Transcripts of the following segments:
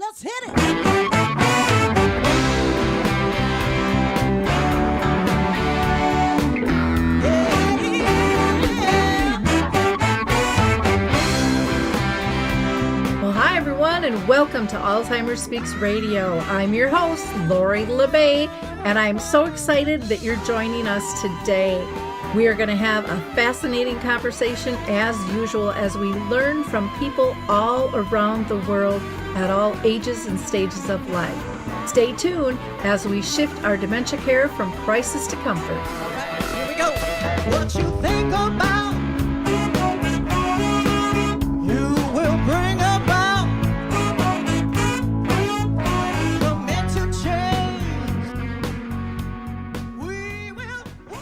Let's hit it. Well, hi everyone, and welcome to Alzheimer Speaks Radio. I'm your host, Lori La Bey, and I'm so excited that you're joining us today. We are going to have a fascinating conversation as usual as we learn from people all around the world at all ages and stages of life. Stay tuned as we shift our dementia care from crisis to comfort. All right, here we go. What you think about, you will bring about the mental change. We will bring.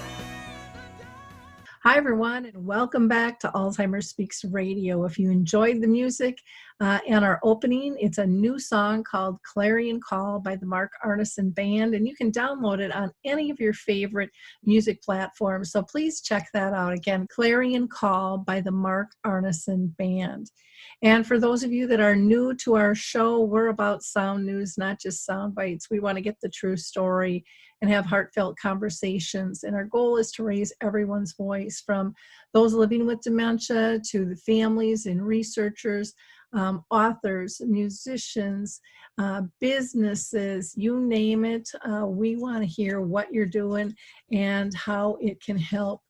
Hi, everyone, and welcome back to Alzheimer Speaks Radio. If you enjoyed the music and our opening, it's a new song called Clarion Call by the Mark Arneson Band, and you can download it on any of your favorite music platforms. So please check that out. Again, Clarion Call by the Mark Arneson Band. And for those of you that are new to our show, we're about sound news, not just sound bites. We want to get the true story and have heartfelt conversations. And our goal is to raise everyone's voice, from those living with dementia to the families and researchers, authors, musicians, businesses, you name it. We want to hear what you're doing and how it can help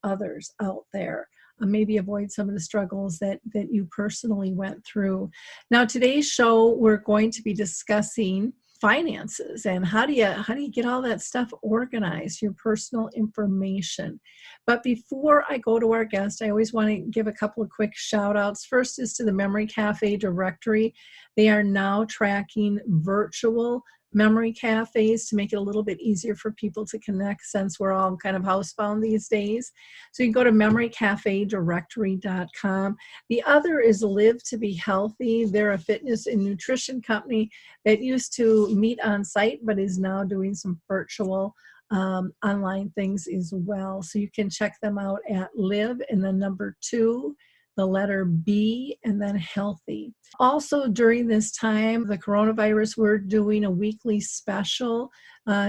others out there. Maybe avoid some of the struggles that you personally went through. Now, today's show, we're going to be discussing finances and how do you get all that stuff organized, your personal information. But before I go to our guest, I always want to give a couple of quick shout outs. First is to the Memory Cafe directory. They are now tracking virtual memory cafes to make it a little bit easier for people to connect, since we're all kind of housebound these days. So you can go to memorycafedirectory.com. The other is Live to Be Healthy. They're a fitness and nutrition company that used to meet on site, but is now doing some virtual online things as well. So you can check them out at Live and the number 2, the letter B, and then Healthy. Also, during this time, the coronavirus, we're doing a weekly special.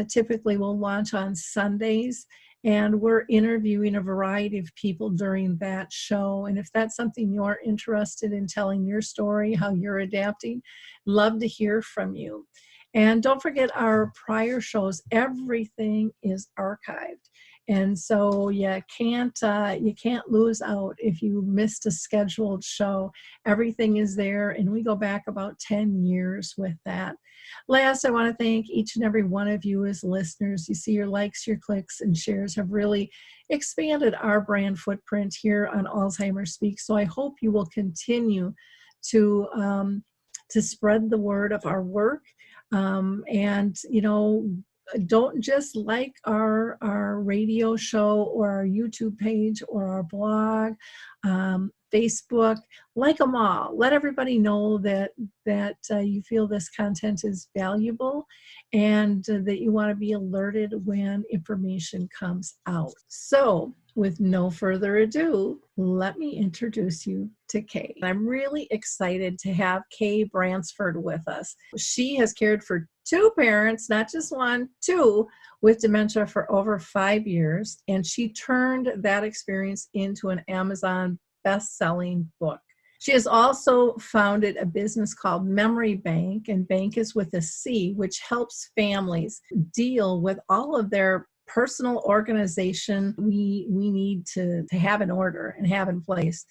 Typically, we'll launch on Sundays, and we're interviewing a variety of people during that show. And if that's something you're interested in, telling your story, how you're adapting, love to hear from you. And don't forget our prior shows. Everything is archived. And so you can't lose out if you missed a scheduled show. Everything is there, and we go back about 10 years with that. Last, I want to thank each and every one of you as listeners. You see, your likes, your clicks, and shares have really expanded our brand footprint here on Alzheimer Speaks. So I hope you will continue to spread the word of our work. And, don't just like our radio show or our YouTube page or our blog, Facebook, like them all. Let everybody know that you feel this content is valuable and that you want to be alerted when information comes out. So, with no further ado, let me introduce you to Kay. I'm really excited to have Kay Bransford with us. She has cared for 2 parents, not just one, 2, with dementia for over 5 years, and she turned that experience into an Amazon best-selling book. She has also founded a business called Memory Bank, and bank is with a C, which helps families deal with all of their personal organization we need to have in order and have in place,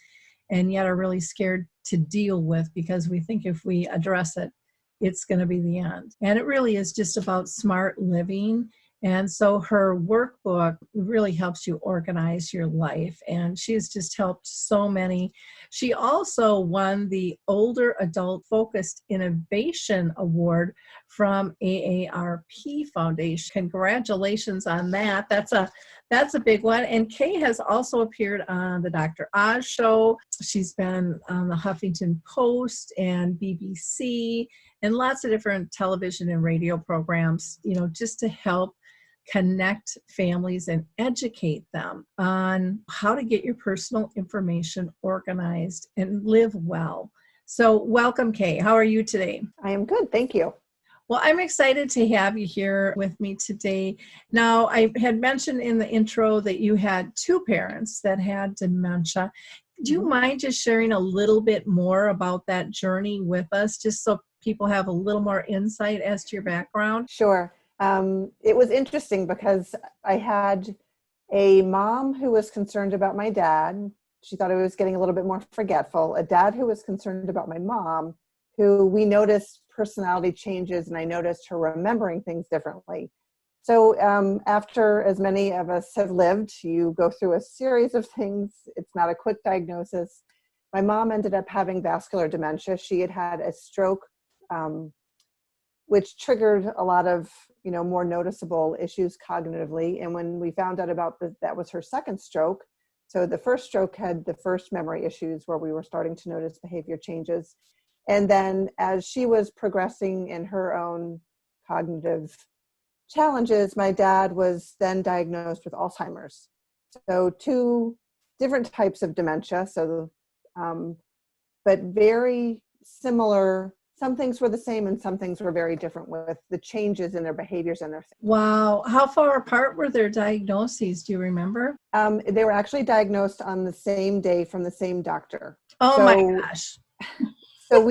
and yet are really scared to deal with because we think if we address it, it's going to be the end. And it really is just about smart living. And so her workbook really helps you organize your life. And she's just helped so many. She also won the Older Adult Focused Innovation Award from AARP Foundation. Congratulations on that. That's a big one. And Kay has also appeared on the Dr. Oz show. She's been on the Huffington Post and BBC and lots of different television and radio programs, just to help connect families and educate them on how to get your personal information organized and live well. So welcome, Kay. How are you today? I am good, thank you. Well, I'm excited to have you here with me today. Now, I had mentioned in the intro that you had two parents that had dementia. Do you mind just sharing a little bit more about that journey with us, just so people have a little more insight as to your background? Sure. It was interesting because I had a mom who was concerned about my dad. She thought I was getting a little bit more forgetful. A dad who was concerned about my mom, who we noticed personality changes, and I noticed her remembering things differently. So after as many of us have lived, you go through a series of things. It's not a quick diagnosis. My mom ended up having vascular dementia. She had had a stroke, which triggered a lot of, more noticeable issues cognitively. And when we found out about that was her second stroke. So the first stroke had the first memory issues where we were starting to notice behavior changes. And then as she was progressing in her own cognitive challenges, my dad was then diagnosed with Alzheimer's. So two different types of dementia. So, but very similar. Some things were the same and some things were very different with the changes in their behaviors and their. Wow. How far apart were their diagnoses? Do you remember? They were actually diagnosed on the same day from the same doctor. Oh my gosh. So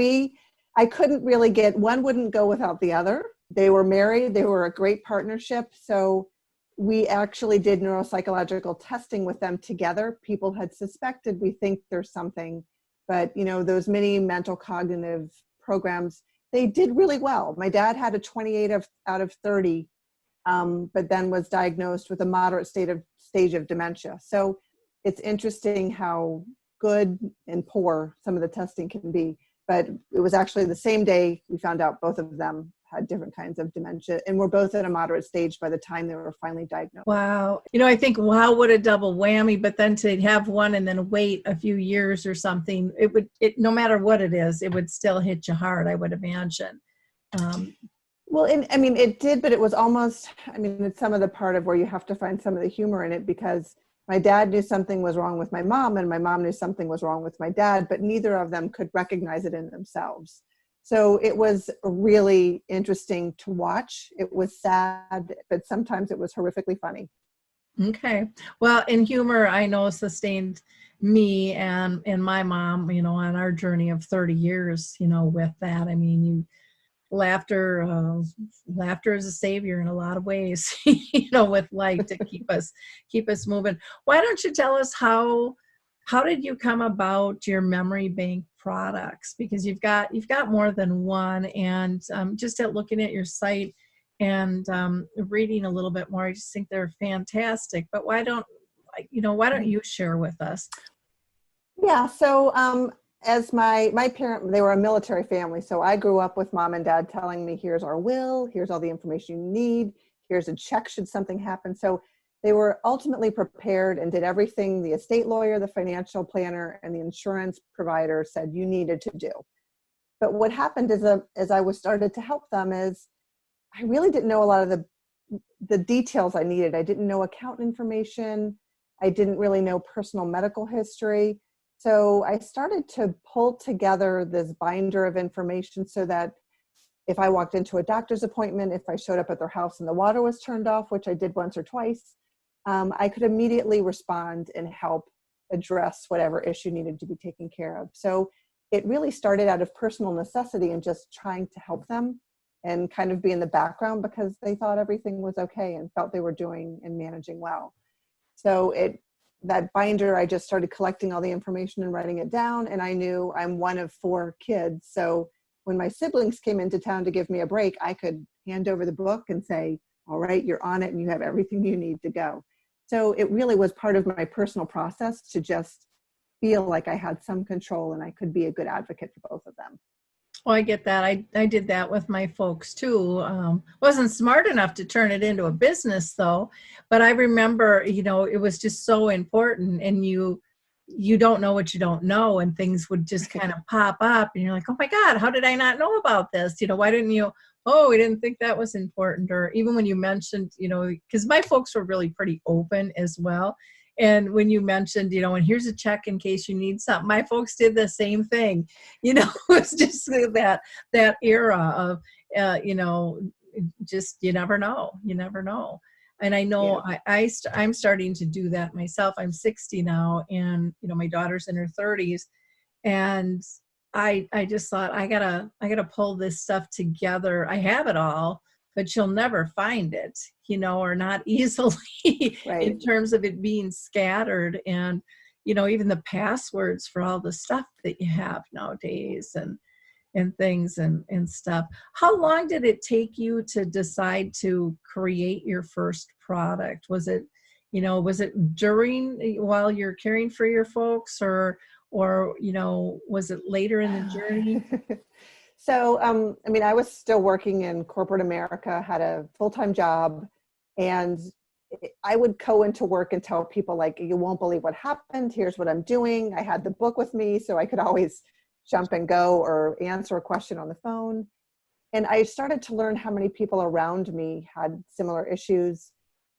I couldn't really one wouldn't go without the other. They were married. They were a great partnership. So we actually did neuropsychological testing with them together. People had suspected, we think there's something, but those mini mental cognitive programs, they did really well. My dad had a 28 out of 30, but then was diagnosed with a moderate stage of dementia. So it's interesting how good and poor some of the testing can be. But it was actually the same day we found out both of them had different kinds of dementia, and were both at a moderate stage by the time they were finally diagnosed. Wow. I think, wow, what a double whammy, but then to have one and then wait a few years or something, no matter what it is, it would still hit you hard, I would imagine. Well, it did, but it was almost, it's some of the part of where you have to find some of the humor in it, because my dad knew something was wrong with my mom, and my mom knew something was wrong with my dad, but neither of them could recognize it in themselves. So it was really interesting to watch. It was sad, but sometimes it was horrifically funny. Okay. Well, in humor, I know sustained me and my mom, on our journey of 30 years, with that. Laughter is a savior in a lot of ways, with life to keep us moving. Why don't you tell us how did you come about your memory bank products? Because you've got more than one, and just at looking at your site and reading a little bit more, I just think they're fantastic. But why don't you share with us? Yeah. So as my parent, they were a military family. So I grew up with mom and dad telling me, here's our will, here's all the information you need, here's a check should something happen. So they were ultimately prepared and did everything the estate lawyer, the financial planner, and the insurance provider said you needed to do. But what happened as I was started to help them is I really didn't know a lot of the details I needed. I didn't know account information. I didn't really know personal medical history. So I started to pull together this binder of information so that if I walked into a doctor's appointment, if I showed up at their house and the water was turned off, which I did once or twice, I could immediately respond and help address whatever issue needed to be taken care of. So it really started out of personal necessity and just trying to help them and kind of be in the background because they thought everything was okay and felt they were doing and managing well. So that binder, I just started collecting all the information and writing it down. And I knew I'm one of 4 kids. So when my siblings came into town to give me a break, I could hand over the book and say, all right, you're on it and you have everything you need to go. So it really was part of my personal process to just feel like I had some control and I could be a good advocate for both of them. Oh, I get that. I did that with my folks too. Wasn't smart enough to turn it into a business though, but I remember, it was just so important, and you don't know what you don't know, and things would just kind of pop up and you're like, oh my God, how did I not know about this? Why didn't you, we didn't think that was important. Or even when you mentioned, because my folks were really pretty open as well. And when you mentioned, and here's a check in case you need something, my folks did the same thing. It's just that era of, just, you never know. And I know Yeah. I'm starting to do that myself. I'm 60 now, and my daughter's in her 30s, and I just thought I gotta pull this stuff together. I have it all, but you'll never find it, or not easily Right. in terms of it being scattered, and even the passwords for all the stuff that you have nowadays, and things and stuff. How long did it take you to decide to create your first product? Was it while you're caring for your folks, or was it later in the journey? So, I mean, I was still working in corporate America, had a full-time job, and I would go into work and tell people, like, you won't believe what happened. Here's what I'm doing. I had the book with me, so I could always jump and go or answer a question on the phone. And I started to learn how many people around me had similar issues.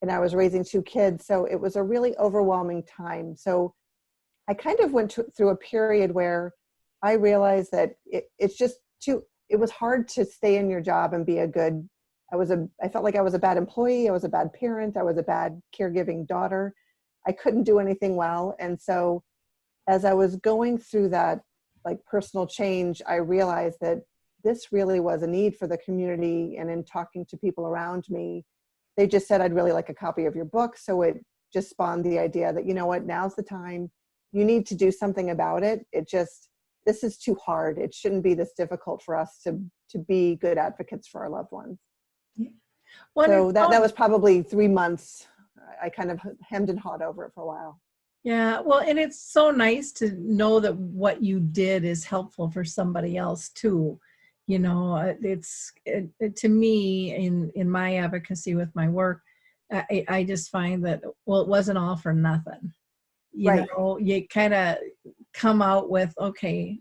And I was raising 2 kids, so it was a really overwhelming time. So I kind of went through a period where I realized that it was hard to stay in your job and be I felt like I was a bad employee. I was a bad parent. I was a bad caregiving daughter. I couldn't do anything well. And so as I was going through that, like, personal change, I realized that this really was a need for the community. And in talking to people around me, they just said, I'd really like a copy of your book. So it just spawned the idea that, now's the time. You need to do something about it. This is too hard. It shouldn't be this difficult for us to be good advocates for our loved ones. Yeah. So that was probably 3 months. I kind of hemmed and hawed over it for a while. Yeah, well, and it's so nice to know that what you did is helpful for somebody else too. To me, in my advocacy with my work, I just find that, well, it wasn't all for nothing. Right. You kind of come out with, okay,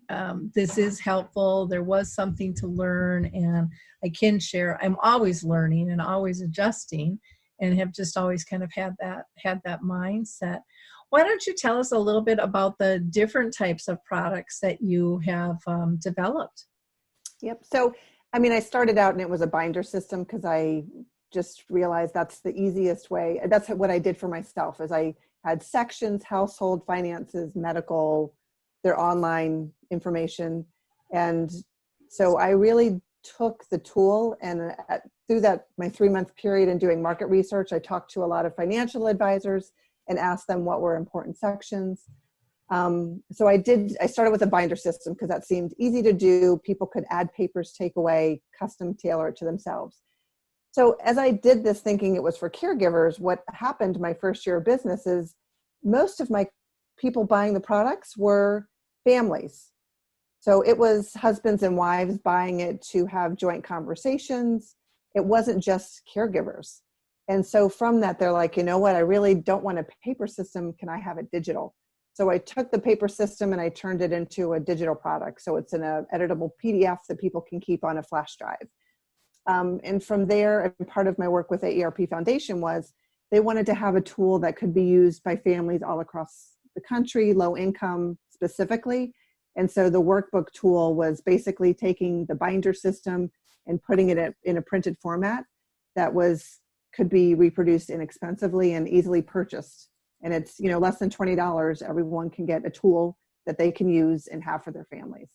this is helpful. There was something to learn, and I can share. I'm always learning and always adjusting, and have just always kind of had that mindset. Why don't you tell us a little bit about the different types of products that you have developed? Yep. So, I mean, I started out and it was a binder system because I just realized that's the easiest way. That's what I did for myself, is I had sections: household, finances, medical, their online information. And so I really took the tool, and through my 3-month period in doing market research, I talked to a lot of financial advisors and asked them what were important sections. So I started with a binder system because that seemed easy to do. People could add papers, take away, custom tailor it to themselves. So as I did this thinking it was for caregivers, what happened my first year of business is most of my people buying the products were families. So it was husbands and wives buying it to have joint conversations. It wasn't just caregivers. And so from that, they're like, you know what, I really don't want a paper system. Can I have it digital? So I took the paper system and I turned it into a digital product. So it's in an editable PDF that people can keep on a flash drive. And from there, and part of my work with the ERP Foundation was they wanted to have a tool that could be used by families all across the country, low income specifically. And so the workbook tool was basically taking the binder system and putting it in a printed format that could be reproduced inexpensively and easily purchased. And it's, less than $20. Everyone can get a tool that they can use and have for their families.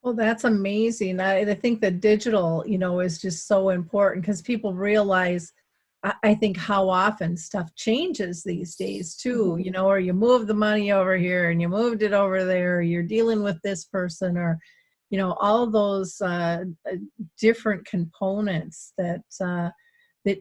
Well, that's amazing. I think that digital, is just so important because people realize, I think, how often stuff changes these days too, Mm-hmm. or you move the money over here and you moved it over there, or you're dealing with this person, or, all of those different components that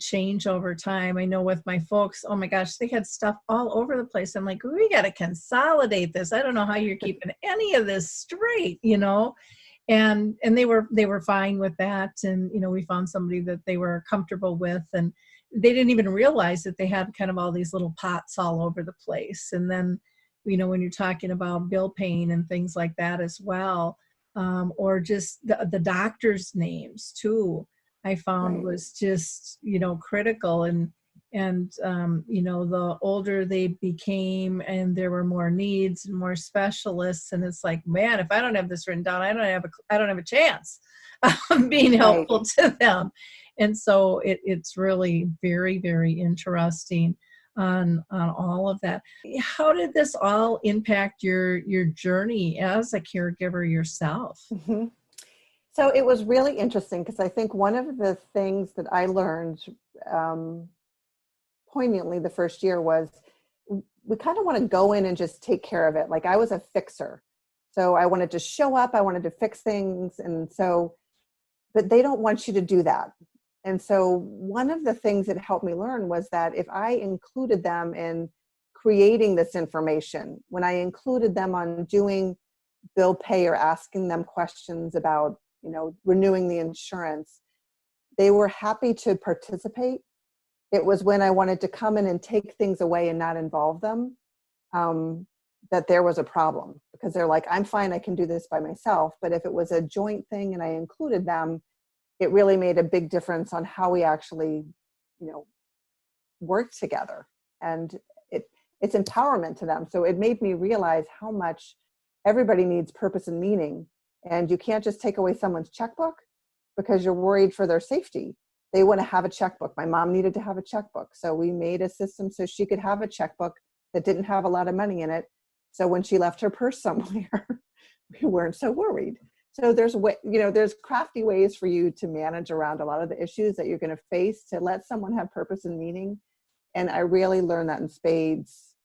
change over time. I know with my folks, oh my gosh, they had stuff all over the place. I'm like, we got to consolidate this. I don't know how you're keeping any of this straight, and they were fine with that. And, we found somebody that they were comfortable with, and they didn't even realize that they had kind of all these little pots all over the place. And then, when you're talking about bill paying and things like that as well, or just the doctor's names too, I found Right. was just, critical. And you know, the older they became and there were more needs and more specialists, and it's like, man, if I don't have this written down, I don't have a chance of being Right. helpful to them. And so it's really very, very interesting on all of that. How did this all impact your journey as a caregiver yourself? Mhm. So it was really interesting because I think one of the things that I learned um, poignantly the first year was we kind of want to go in and just take care of it. Like I was a fixer. So I wanted to show up, I wanted to fix things. And so, but they don't want you to do that. And so one of the things that helped me learn was that if I included them in creating this information, when I included them on doing bill pay or asking them questions about, you know, renewing the insurance, they were happy to participate. It was when I wanted to come in and take things away and not involve them, that there was a problem, because they're like, I'm fine, I can do this by myself. But if it was a joint thing and I included them, it really made a big difference on how we actually, you know, work together. And it's empowerment to them. So it made me realize how much everybody needs purpose and meaning. And you can't just take away someone's checkbook because you're worried for their safety. They want to have a checkbook. My mom needed to have a checkbook. So we made a system so she could have a checkbook that didn't have a lot of money in it. So when she left her purse somewhere, we weren't so worried. So there's crafty ways for you to manage around a lot of the issues that you're going to face to let someone have purpose and meaning. And I really learned that in spades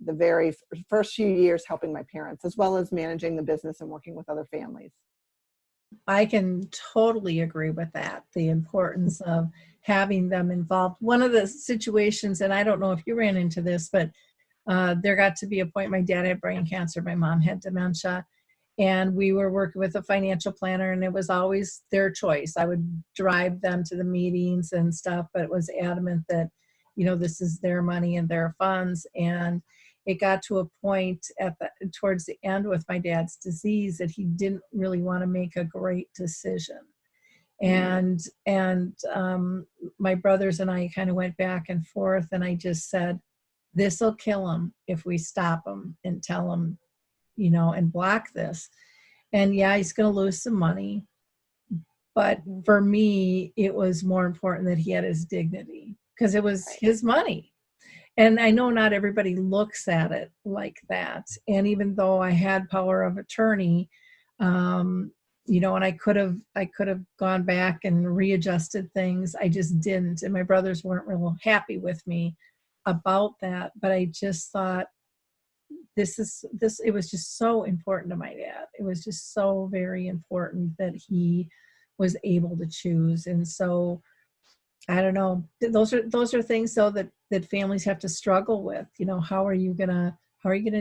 the very first few years helping my parents, as well as managing the business and working with other families. I can totally agree with that, the importance of having them involved. One of the situations, and I don't know if you ran into this, but there got to be a point, my dad had brain cancer, my mom had dementia, and we were working with a financial planner, and it was always their choice. I would drive them to the meetings and stuff, but it was adamant that, you know, this is their money and their funds. And it got to a point towards the end with my dad's disease that he didn't really want to make a great decision. And my brothers and I kind of went back and forth, and I just said, this will kill him if we stop him and tell him, you know, and block this. And yeah, he's going to lose some money. But for me, it was more important that he had his dignity because it was his money. And I know not everybody looks at it like that. And even though I had power of attorney, you know, and I could have gone back and readjusted things, I just didn't. And my brothers weren't real happy with me about that. But I just thought it was just so important to my dad. It was just so very important that he was able to choose. And so I don't know. Those are things though that families have to struggle with. You know, how are you gonna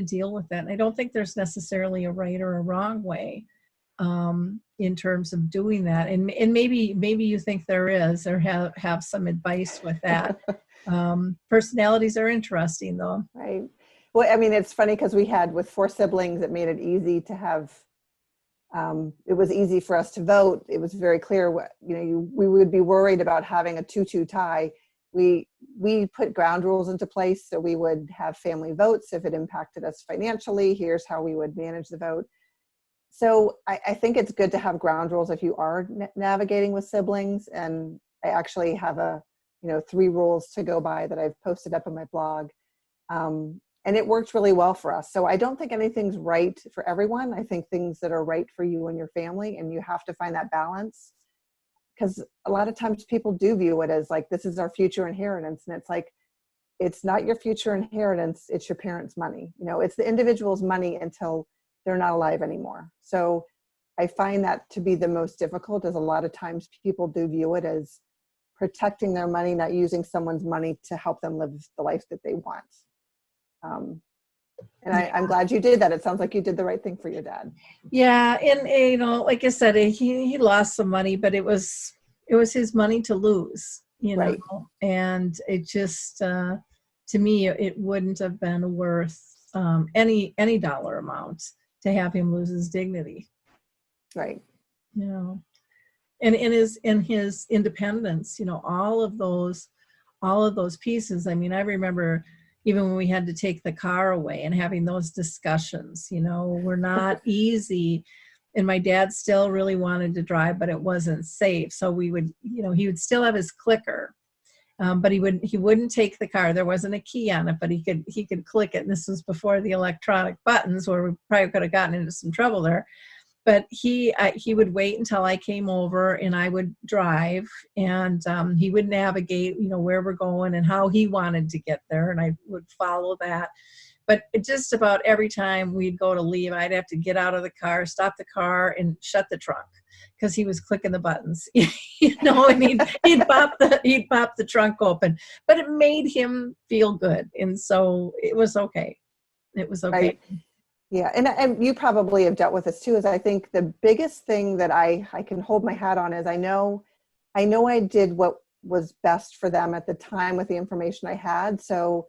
deal with that? And I don't think there's necessarily a right or a wrong way in terms of doing that. And maybe you think there is, or have some advice with that. Personalities are interesting though. Right. Well, I mean, it's funny because we had, with 4 siblings, it made it easy to have. It was easy for us to vote. It was very clear what, you know, we would be worried about having a 2-2 tie. We put ground rules into place, so we would have family votes if it impacted us financially. Here's how we would manage the vote. So I think it's good to have ground rules if you are navigating with siblings. And I actually have 3 rules to go by that I've posted up on my blog. And it worked really well for us. So I don't think anything's right for everyone. I think things that are right for you and your family, and you have to find that balance. Because a lot of times people do view it as like, this is our future inheritance. And it's like, it's not your future inheritance. It's your parents' money. You know, it's the individual's money until they're not alive anymore. So I find that to be the most difficult, is a lot of times people do view it as protecting their money, not using someone's money to help them live the life that they want. And I'm glad you did that. It sounds like you did the right thing for your dad. Yeah, and you know, like I said, he lost some money, but it was his money to lose, you know. Right. And it just to me, it wouldn't have been worth any dollar amount to have him lose his dignity. Right. You know, and in his independence, you know, all of all of those pieces. I mean, I remember even when we had to take the car away and having those discussions, were not easy. And my dad still really wanted to drive, but it wasn't safe. So we would, he would still have his clicker, but he wouldn't take the car. There wasn't a key on it, but he could click it. And this was before the electronic buttons, where we probably could have gotten into some trouble there. But he would wait until I came over and I would drive, and he would navigate, where we're going and how he wanted to get there, and I would follow that. But just about every time we'd go to leave, I'd have to get out of the car, stop the car, and shut the trunk because he was clicking the buttons, and he'd pop the trunk open. But it made him feel good, and so it was okay. It was okay. Right. Yeah, and you probably have dealt with this too. Is I think the biggest thing that I can hold my hat on is I know I did what was best for them at the time with the information I had. So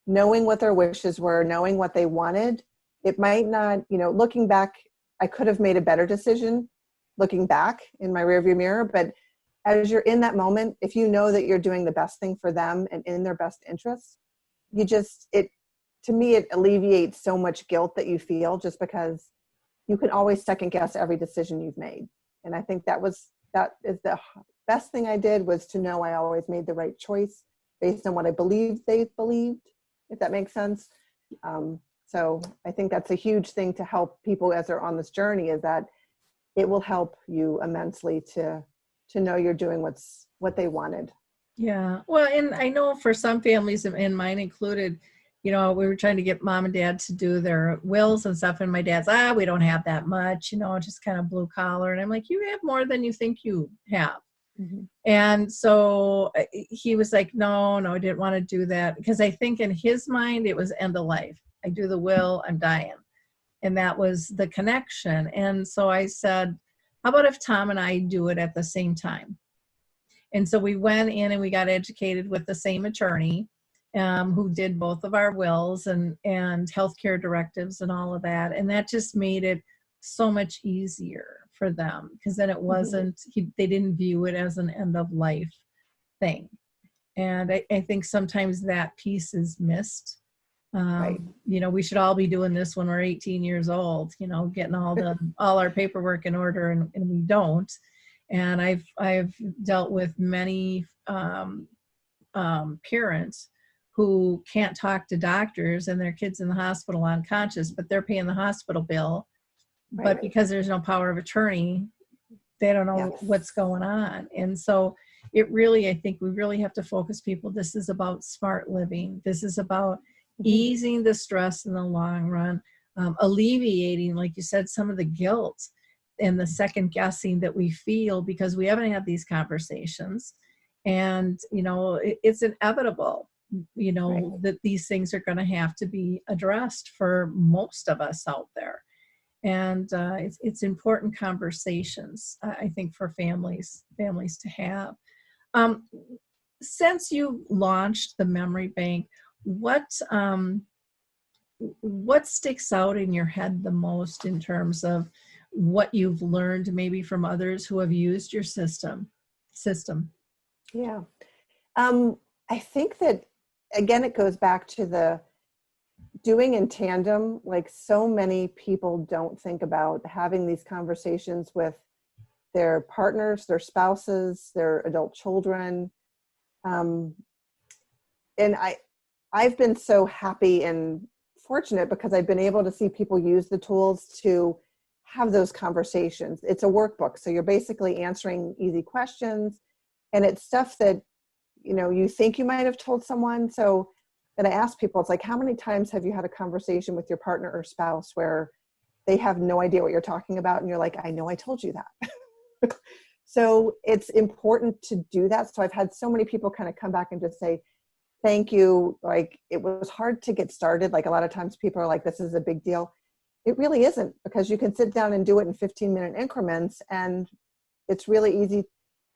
knowing what their wishes were, knowing what they wanted, it might not, looking back, I could have made a better decision looking back in my rearview mirror. But as you're in that moment, if you know that you're doing the best thing for them and in their best interest, to me, it alleviates so much guilt that you feel, just because you can always second guess every decision you've made. And I think that is the best thing I did, was to know I always made the right choice based on what I believed they believed, if that makes sense. So I think that's a huge thing to help people as they're on this journey, is that it will help you immensely to know you're doing what they wanted. Yeah. Well, and I know for some families, and mine included, we were trying to get mom and dad to do their wills and stuff. And my dad's, we don't have that much, just kind of blue collar. And I'm like, you have more than you think you have. Mm-hmm. And so he was like, no, I didn't want to do that. Because I think in his mind, it was end of life. I do the will, I'm dying. And that was the connection. And so I said, how about if Tom and I do it at the same time? And so we went in and we got educated with the same attorney, who did both of our wills and healthcare directives and all of that. And that just made it so much easier for them, because then it wasn't, they didn't view it as an end of life thing. And I think sometimes that piece is missed. Right. We should all be doing this when we're 18 years old, getting all our paperwork in order, and we don't. And I've dealt with many parents who can't talk to doctors, and their kids in the hospital unconscious, but they're paying the hospital bill. Right. But because there's no power of attorney, they don't know what's going on. And so I think we really have to focus people. This is about smart living. This is about easing the stress in the long run, alleviating, like you said, some of the guilt and the second guessing that we feel because we haven't had these conversations. And, it's inevitable, that these things are going to have to be addressed for most of us out there. And it's important conversations, I think, for families to have. Since you launched the memory bank, what sticks out in your head the most in terms of what you've learned maybe from others who have used your system? Yeah. I think that, again, it goes back to the doing in tandem. Like, so many people don't think about having these conversations with their partners, their spouses, their adult children. And I've been so happy and fortunate because I've been able to see people use the tools to have those conversations. It's a workbook. So you're basically answering easy questions, and it's stuff that, you think you might have told someone. So then I ask people, it's like, how many times have you had a conversation with your partner or spouse where they have no idea what you're talking about? And you're like, I know I told you that. So it's important to do that. So I've had so many people kind of come back and just say, thank you. Like, it was hard to get started. Like, a lot of times people are like, this is a big deal. It really isn't, because you can sit down and do it in 15-minute increments, and it's really easy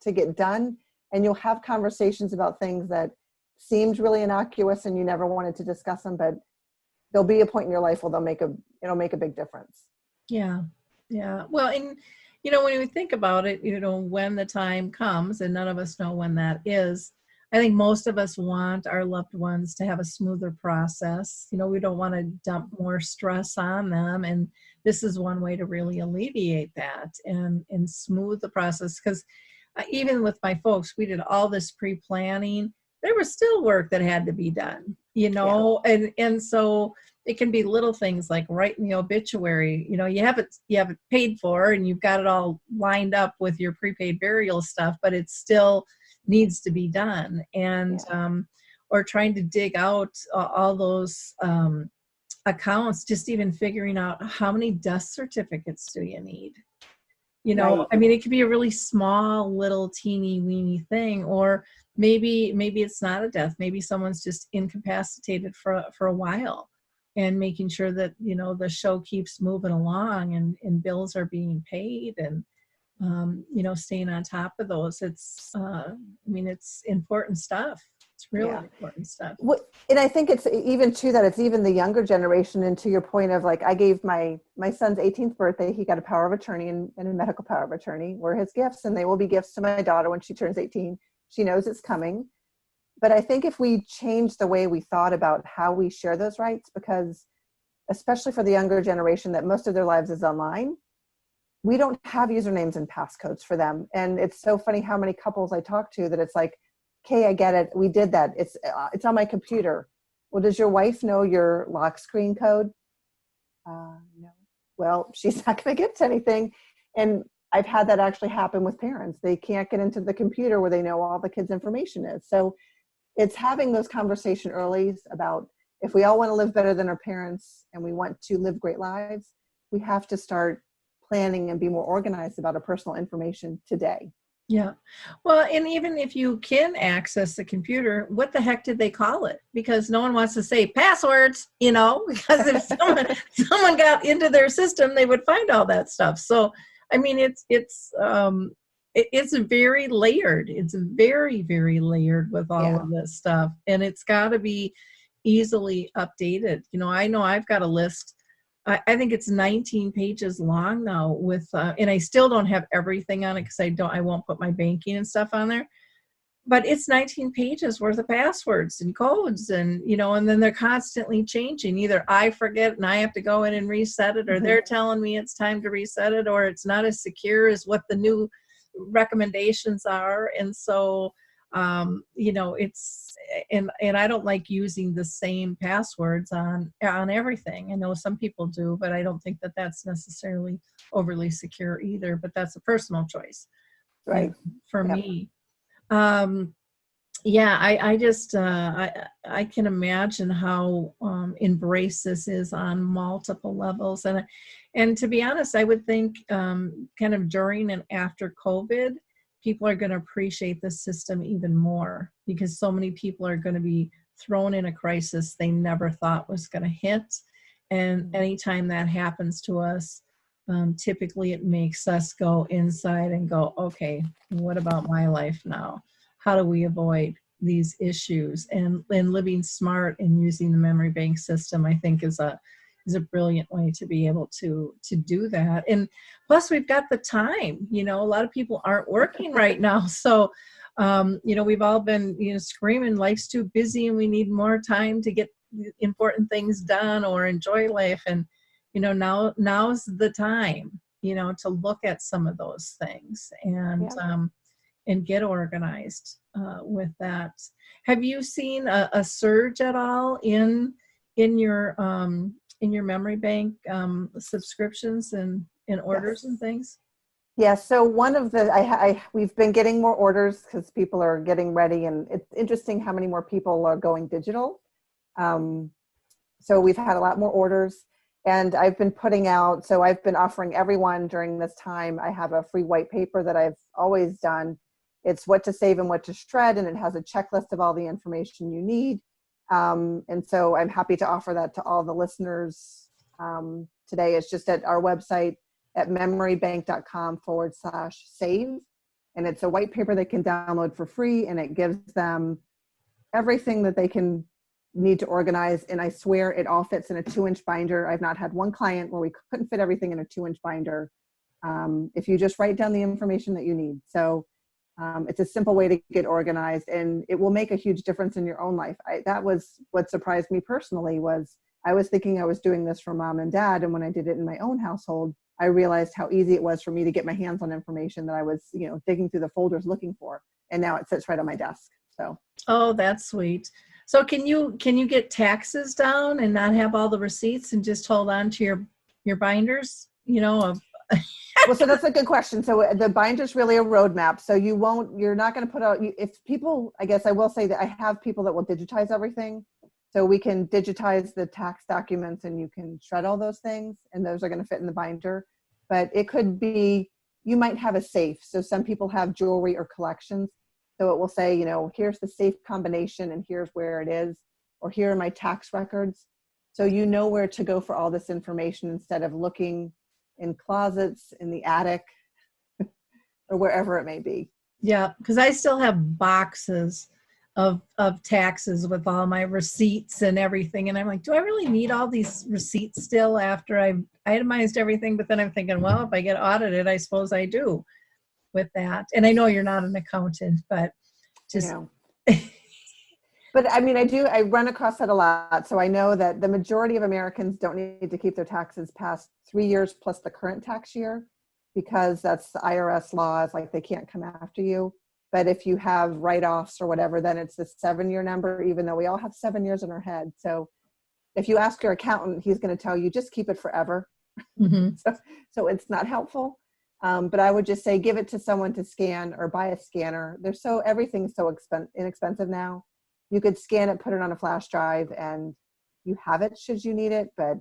to get done. And you'll have conversations about things that seemed really innocuous and you never wanted to discuss them, but there'll be a point in your life where it'll make a big difference. Yeah. Yeah. Well, and, when we think about it, when the time comes, and none of us know when that is, I think most of us want our loved ones to have a smoother process. We don't want to dump more stress on them. And this is one way to really alleviate that and smooth the process. Because even with my folks, we did all this pre-planning. There was still work that had to be done, and so it can be little things like writing the obituary. You have it paid for and you've got it all lined up with your prepaid burial stuff, but it still needs to be done. And or trying to dig out all those accounts, just even figuring out how many death certificates do you need. Right. I mean, it could be a really small, little, teeny weeny thing, or maybe it's not a death. Maybe someone's just incapacitated for a while, and making sure that, the show keeps moving along and bills are being paid, and, staying on top of those. It's important stuff. It's really important stuff. And I think it's even too that it's even the younger generation. And to your point of like, I gave my son's 18th birthday, he got a power of attorney and a medical power of attorney were his gifts, and they will be gifts to my daughter when she turns 18. She knows it's coming. But I think if we change the way we thought about how we share those rights, because especially for the younger generation that most of their lives is online, we don't have usernames and passcodes for them. And it's so funny how many couples I talk to that it's like, okay, I get it. We did that. It's on my computer. Well, does your wife know your lock screen code? No. Well, she's not going to get to anything. And I've had that actually happen with parents. They can't get into the computer where they know all the kids' information is. So it's having those conversations early about if we all want to live better than our parents and we want to live great lives, we have to start planning and be more organized about our personal information today. Yeah. Well, and even if you can access the computer, what the heck did they call it? Because no one wants to say passwords, because if someone got into their system, they would find all that stuff. So, I mean, it's very layered. It's very, very layered with all of this stuff, and it's got to be easily updated. I know I've got a list. I think it's 19 pages long now with, and I still don't have everything on it because I won't put my banking and stuff on there, but it's 19 pages worth of passwords and codes and, and then they're constantly changing. Either I forget and I have to go in and reset it, or they're telling me it's time to reset it, or it's not as secure as what the new recommendations are. And so, it's, and I don't like using the same passwords on everything. I know some people do, but I don't think that that's necessarily overly secure either, but that's a personal choice. Right. For me. I just, I can imagine how embraced this is on multiple levels. And to be honest, I would think kind of during and after COVID, people are going to appreciate the system even more, because so many people are going to be thrown in a crisis they never thought was going to hit. And anytime that happens to us, typically it makes us go inside and go, okay, what about my life now? How do we avoid these issues? And living smart and using the memory bank system, I think, is a brilliant way to be able to do that. And plus we've got the time, a lot of people aren't working right now. So, we've all been, screaming life's too busy and we need more time to get important things done or enjoy life. And, now's the time, to look at some of those things and get organized with that. Have you seen a surge at all in your memory bank subscriptions and orders and things? Yeah, so one of the, we've been getting more orders because people are getting ready, and it's interesting how many more people are going digital. So we've had a lot more orders, and I've been putting out, so I've been offering everyone during this time, I have a free white paper that I've always done. It's what to save and what to shred, and it has a checklist of all the information you need. And so I'm happy to offer that to all the listeners today. It's just at our website at memorybank.com/save. And it's a white paper they can download for free, and it gives them everything that they can need to organize. And I swear it all fits in a 2-inch binder. I've not had one client where we couldn't fit everything in a 2-inch binder if you just write down the information that you need. So It's a simple way to get organized, and it will make a huge difference in your own life. That was what surprised me personally. Was I was thinking I was doing this for mom and dad, and when I did it in my own household, I realized how easy it was for me to get my hands on information that I was, digging through the folders looking for, and now it sits right on my desk. So, Oh, that's sweet. So can you get taxes down and not have all the receipts and just hold on to your binders? well, so that's a good question. So the binder's really a roadmap. So you're not going to put out, if people, I guess I will say that I have people that will digitize everything. So we can digitize the tax documents and you can shred all those things, and those are going to fit in the binder. But it could be, you might have a safe. So some people have jewelry or collections. So it will say, here's the safe combination and here's where it is, or here are my tax records. So you know where to go for all this information instead of looking in closets, in the attic, or wherever it may be. Yeah, because I still have boxes of taxes with all my receipts and everything. And I'm like, do I really need all these receipts still after I've itemized everything? But then I'm thinking, well, if I get audited, I suppose I do with that. And I know you're not an accountant, but just... But I mean, I run across that a lot. So I know that the majority of Americans don't need to keep their taxes past 3 years plus the current tax year, because that's the IRS laws, like they can't come after you. But if you have write-offs or whatever, then it's the 7-year number, even though we all have 7 years in our head. So if you ask your accountant, he's going to tell you, just keep it forever. Mm-hmm. So it's not helpful. But I would just say, give it to someone to scan or buy a scanner. Everything's so inexpensive now. You could scan it, put it on a flash drive, and you have it should you need it, but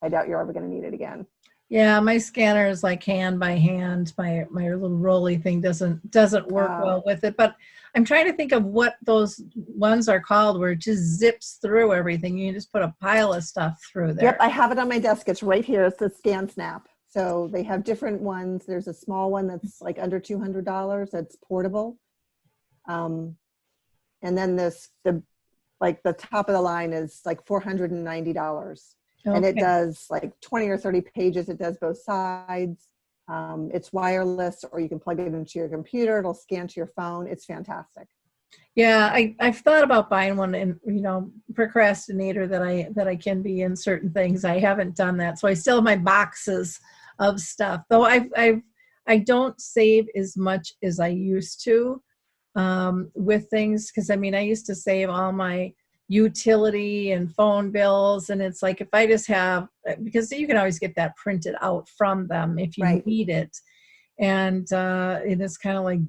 I doubt you're ever going to need it again. Yeah, my scanner is like hand by hand. My little rolly thing doesn't work well with it. But I'm trying to think of what those ones are called where it just zips through everything. You just put a pile of stuff through there. Yep, I have it on my desk. It's right here. It's the Scan Snap. So they have different ones. There's a small one that's like under $200 that's portable. And then the top of the line is like $490. Okay. And it does like 20 or 30 pages. It does both sides. It's wireless, or you can plug it into your computer. It'll scan to your phone. It's fantastic. Yeah, I've thought about buying one, and procrastinator that I can be in certain things. I haven't done that. So I still have my boxes of stuff. Though I don't save as much as I used to. With things, because I used to save all my utility and phone bills, and it's like if I just have, because you can always get that printed out from them if you right. need it, and it is kind of like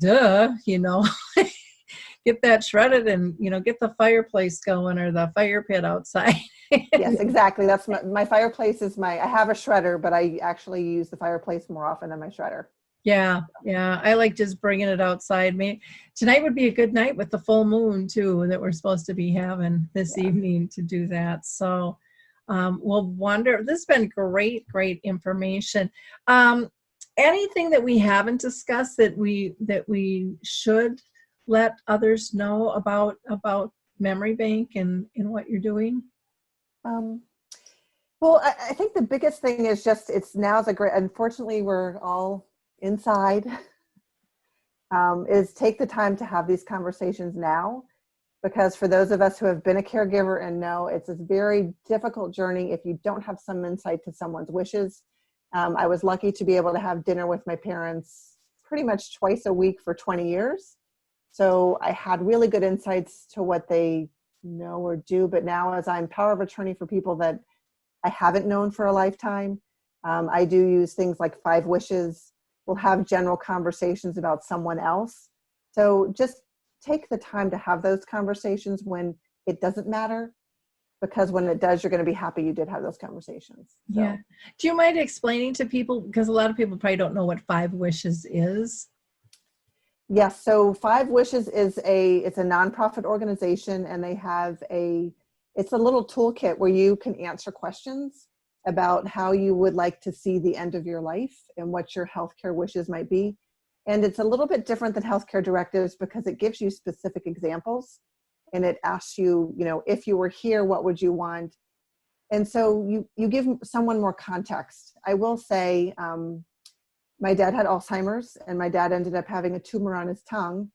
get that shredded and get the fireplace going or the fire pit outside. Yes, exactly. That's my fireplace is I have a shredder, but I actually use the fireplace more often than my shredder. Yeah. I like just bringing it outside. Tonight would be a good night with the full moon too, that we're supposed to be having this evening to do that. So we'll wonder. This has been great information. Anything that we haven't discussed that we should let others know about Memory Bank and what you're doing? Well, I think the biggest thing is just unfortunately we're all inside, is take the time to have these conversations now, because for those of us who have been a caregiver and know it's a very difficult journey if you don't have some insight to someone's wishes. I was lucky to be able to have dinner with my parents pretty much twice a week for 20 years. So I had really good insights to what they know or do. But now, as I'm power of attorney for people that I haven't known for a lifetime, I do use things like 5 wishes. We'll have general conversations about someone else. So just take the time to have those conversations when it doesn't matter, because when it does, you're going to be happy you did have those conversations. So. Yeah. Do you mind explaining to people, because a lot of people probably don't know what 5 wishes is? Yes. So 5 Wishes it's a nonprofit organization, and they have it's a little toolkit where you can answer questions about how you would like to see the end of your life and what your healthcare wishes might be. And it's a little bit different than healthcare directives because it gives you specific examples, and it asks you, if you were here, what would you want? And so you give someone more context. I will say, my dad had Alzheimer's, and my dad ended up having a tumor on his tongue.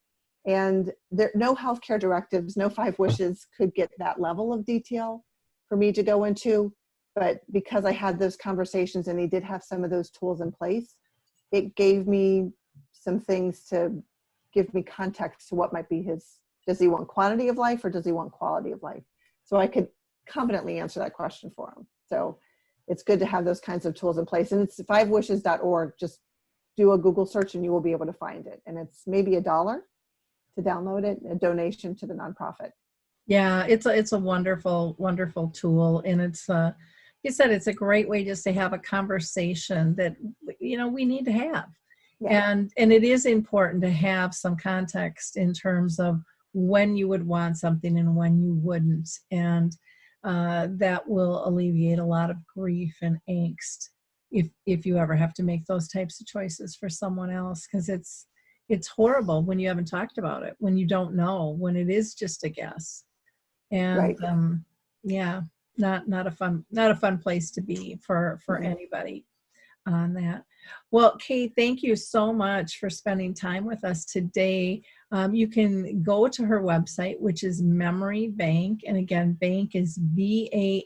And there, no healthcare directives, no 5 wishes could get that level of detail for me to go into. But because I had those conversations and he did have some of those tools in place, it gave me some things to give me context to what might be his, does he want quantity of life or does he want quality of life? So I could confidently answer that question for him. So it's good to have those kinds of tools in place. And it's 5wishes.org. Just do a Google search and you will be able to find it. And it's maybe $1 to download it, a donation to the nonprofit. Yeah, it's a wonderful, wonderful tool. And it's, you said, it's a great way just to have a conversation that, we need to have. Yeah. And it is important to have some context in terms of when you would want something and when you wouldn't. And that will alleviate a lot of grief and angst if you ever have to make those types of choices for someone else, because it's horrible when you haven't talked about it, when you don't know, when it is just a guess. And Right. yeah, not a fun place to be for anybody on that. Well, Kay, thank you so much for spending time with us today. You can go to her website, which is Memory Bank. And again, bank is BANC.com.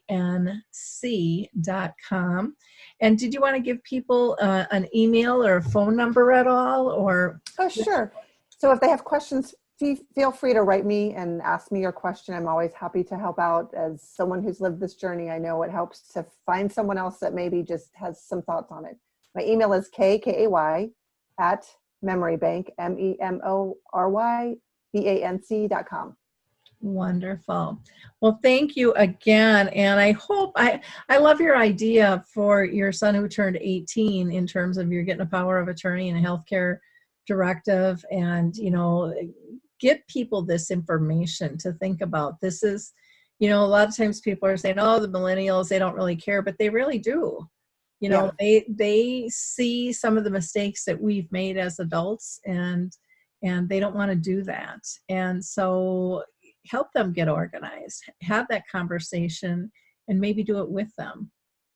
And did you want to give people an email or a phone number at all? Or Oh, sure. So if they have questions, feel free to write me and ask me your question. I'm always happy to help out. As someone who's lived this journey, I know it helps to find someone else that maybe just has some thoughts on it. My email is KAY at memorybank, MEMORYBANC.com. Wonderful. Well, thank you again. And I hope, I love your idea for your son who turned 18 in terms of you're getting a power of attorney and a healthcare directive, and, get people this information to think about. This is, a lot of times people are saying, oh, the millennials, they don't really care, but they really do. Yeah. They see some of the mistakes that we've made as adults, and they don't want to do that. And so help them get organized, have that conversation, and maybe do it with them.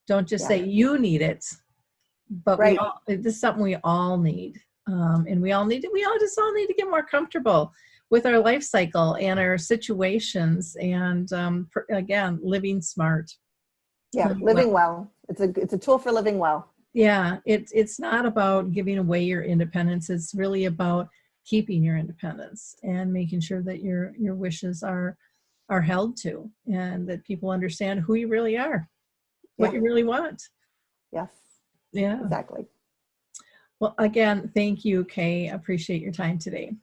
Don't just say you need it, but Right. this is something we all need. And we all just need to get more comfortable with our life cycle and our situations. And again, living smart. Yeah. Living well. It's a tool for living well. Yeah. It's not about giving away your independence. It's really about keeping your independence and making sure that your wishes are held to, and that people understand who you really are, what you really want. Yes. Yeah. Exactly. Well, again, thank you, Kay. I appreciate your time today.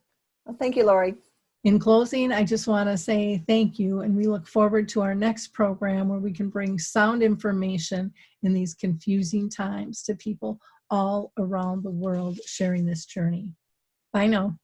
Well, thank you, Lori. In closing, I just want to say thank you, and we look forward to our next program where we can bring sound information in these confusing times to people all around the world sharing this journey. Bye now.